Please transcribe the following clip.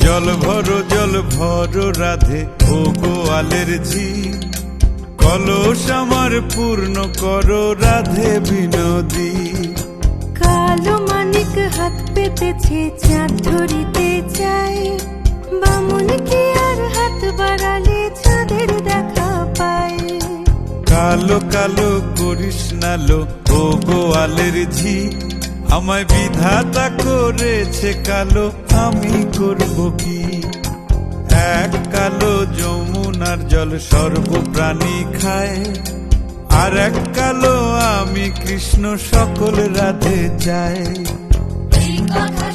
জল ভরো রাধে ও গোয়ালের ঝি, কলস আমার পূর্ণ করো রাধে বিনোদী। কালো মানিক হাত পেতেছে চাঁদ ধরিতে চায়, বামুন কি আর হাত বাড়ালে চাঁদের দেখা পায়। কালো কালো করিস নালো ও গোয়ালের ঝি, আমায় বিধাতা করেছে কালো, আমি করব কি? এক কালো যমুনার জল সর্বপ্রাণী খায়, আর এক কালো আমি কৃষ্ণ সকল রাধে চায়। এই কথা